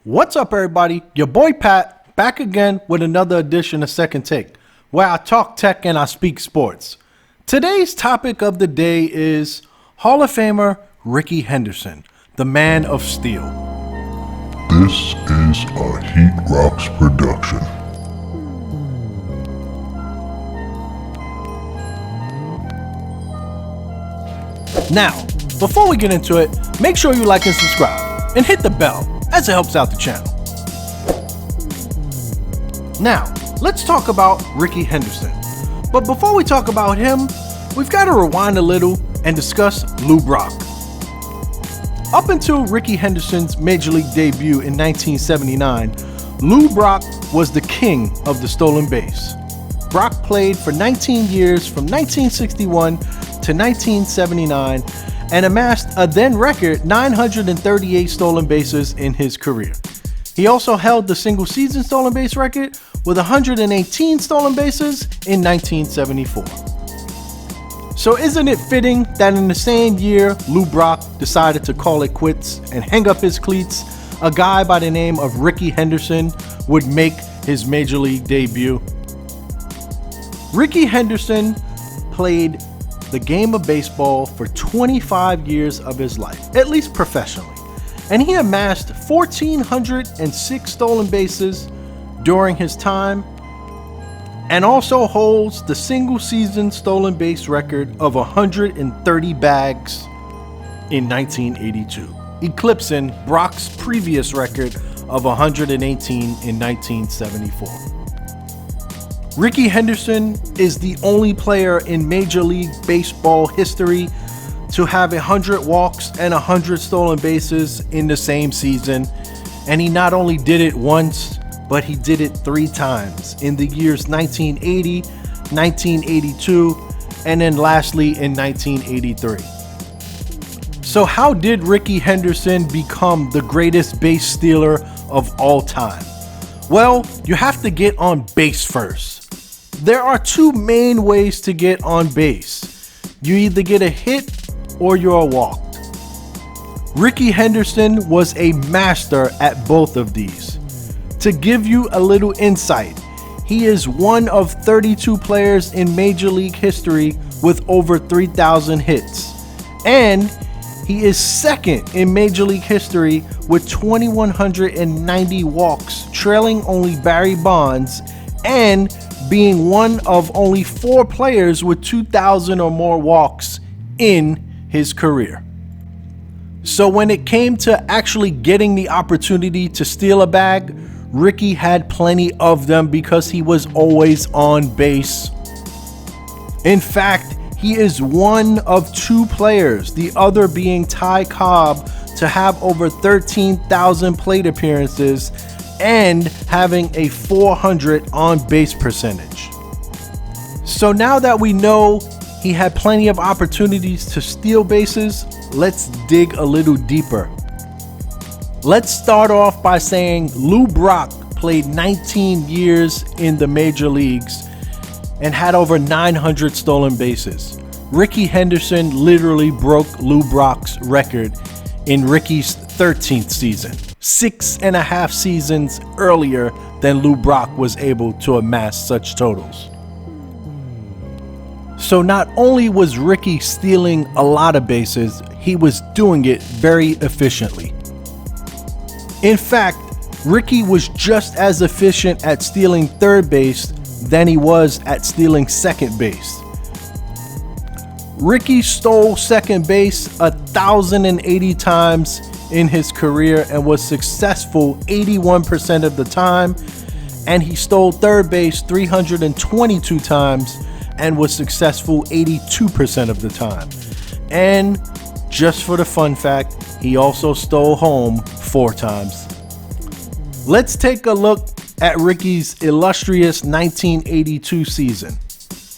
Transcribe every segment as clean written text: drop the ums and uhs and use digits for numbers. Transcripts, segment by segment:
What's up, everybody? Your boy Pat back again with another edition of Second Take, where I talk tech and I speak sports. Today's topic of the day is Hall of Famer Rickey Henderson, the man of steel. This is a Heat Rocks production. Now, before we get into it, make sure you like and subscribe and hit the bell as it helps out the channel. Now, let's talk about Rickey Henderson. But before we talk about him, we've got to rewind a little and discuss Lou Brock. Up until Rickey Henderson's Major League debut in 1979, Lou Brock was the king of the stolen base. Brock played for 19 years from 1961 to 1979 and amassed a then record 938 stolen bases in his career. He also held the single season stolen base record with 118 stolen bases in 1974. So isn't it fitting that in the same year Lou Brock decided to call it quits and hang up his cleats, a guy by the name of Rickey Henderson would make his Major League debut? Rickey Henderson played the game of baseball for 25 years of his life, at least professionally, and he amassed 1,406 stolen bases during his time and also holds the single season stolen base record of 130 bags in 1982, eclipsing Brock's previous record of 118 in 1974. Rickey Henderson is the only player in Major League Baseball history to have 100 walks and 100 stolen bases in the same season, and he not only did it once, but he did it 3 times in the years 1980, 1982, and then lastly in 1983. So how did Rickey Henderson become the greatest base stealer of all time? Well, you have to get on base first. There are 2 main ways to get on base. You either get a hit or you're walked. Rickey Henderson was a master at both of these. To give you a little insight, he is one of 32 players in Major League history with over 3,000 hits. And he is second in Major League history with 2,190 walks, trailing only Barry Bonds, and being one of only 4 players with 2,000 or more walks in his career. So when it came to actually getting the opportunity to steal a bag, Rickey had plenty of them because he was always on base. In fact, he is one of 2 players, the other being Ty Cobb, to have over 13,000 plate appearances and having a 400 on base percentage. So now that we know he had plenty of opportunities to steal bases, let's dig a little deeper. Let's start off by saying Lou Brock played 19 years in the major leagues and had over 900 stolen bases. Rickey Henderson literally broke Lou Brock's record in Rickey's 13th season, 6.5 seasons earlier than Lou Brock was able to amass such totals. So not only was Rickey stealing a lot of bases, he was doing it very efficiently. In fact, Rickey was just as efficient at stealing third base than he was at stealing second base. Rickey stole second base 1,080 times in his career and was successful 81% of the time, and he stole third base 322 times and was successful 82% of the time. And just for the fun fact, he also stole home 4 times. Let's take a look at Rickey's illustrious 1982 season,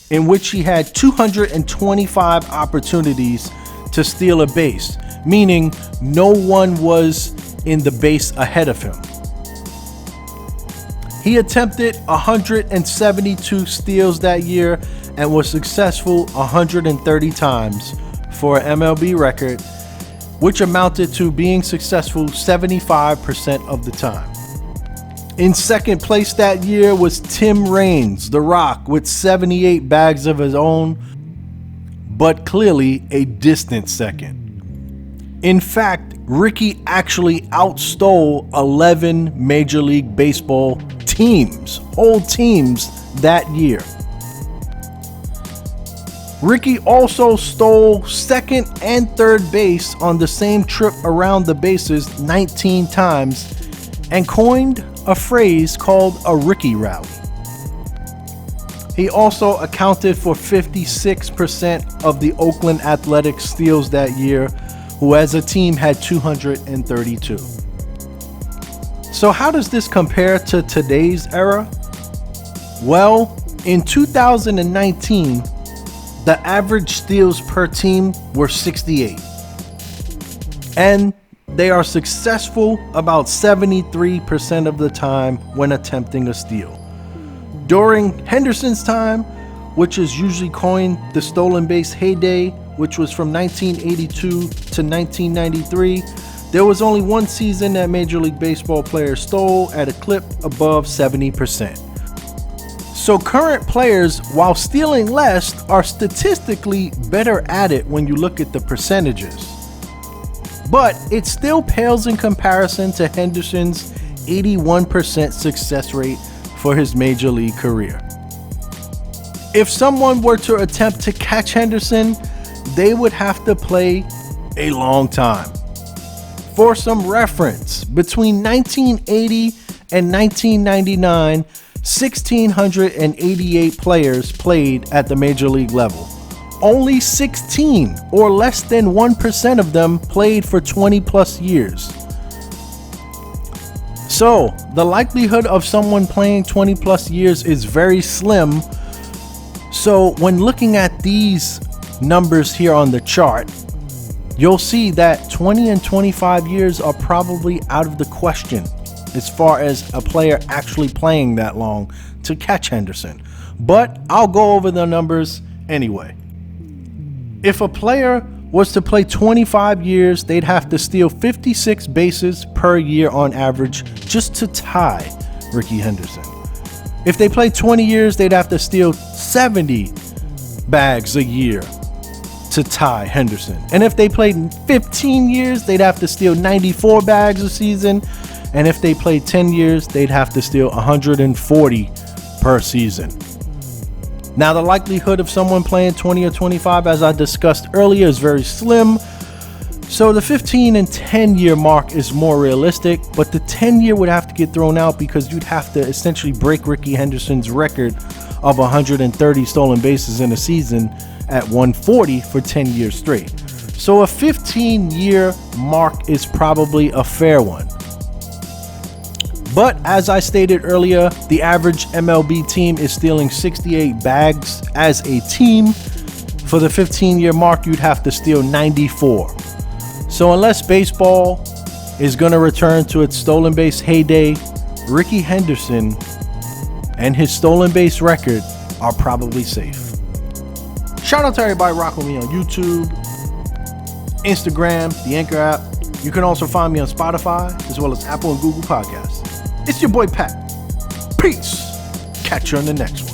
in which he had 225 opportunities to steal a base, meaning no one was in the base ahead of him. He attempted 172 steals that year and was successful 130 times for an MLB record, which amounted to being successful 75% of the time. In second place that year was Tim Raines, The Rock, with 78 bags of his own, but clearly a distant second. In fact, Ricky actually outstole 11 Major League Baseball teams, whole teams, that year. Ricky also stole second and third base on the same trip around the bases 19 times and coined a phrase called a Ricky rally. He also accounted for 56% of the Oakland Athletics steals that year, who as a team had 232. So how does this compare to today's era? Well, in 2019, the average steals per team were 68. And they are successful about 73% of the time when attempting a steal. During Henderson's time, which is usually coined the stolen base heyday, which was from 1982 to 1993, there was only one season that Major League Baseball players stole at a clip above 70%. So current players, while stealing less, are statistically better at it when you look at the percentages. But it still pales in comparison to Henderson's 81% success rate for his Major League career. If someone were to attempt to catch Henderson, they would have to play a long time. For some reference, between 1980 and 1999, 1,688 players played at the Major League level. Only 16, or less than 1% of them, played for 20 plus years. So, the likelihood of someone playing 20 plus years is very slim. So, when looking at these numbers here on the chart, you'll see that 20 and 25 years are probably out of the question as far as a player actually playing that long to catch Henderson. But I'll go over the numbers anyway. If a player was to play 25 years, they'd have to steal 56 bases per year on average just to tie Ricky Henderson. If they played 20 years, they'd have to steal 70 bags a year to tie Henderson. And if they played 15 years, they'd have to steal 94 bags a season. And if they played 10 years, they'd have to steal 140 per season. Now, the likelihood of someone playing 20 or 25, as I discussed earlier, is very slim. So the 15 and 10 year mark is more realistic, but the 10 year would have to get thrown out because you'd have to essentially break Ricky Henderson's record of 130 stolen bases in a season at 140 for 10 years straight. So a 15 year mark is probably a fair one. But as I stated earlier, the average MLB team is stealing 68 bags as a team. For the 15-year mark, you'd have to steal 94. So unless baseball is going to return to its stolen base heyday, Ricky Henderson and his stolen base record are probably safe. Shout out to everybody rocking me on YouTube, Instagram, the Anchor app. You can also find me on Spotify, as well as Apple and Google Podcasts. It's your boy Pat. Peace. Catch you on the next one.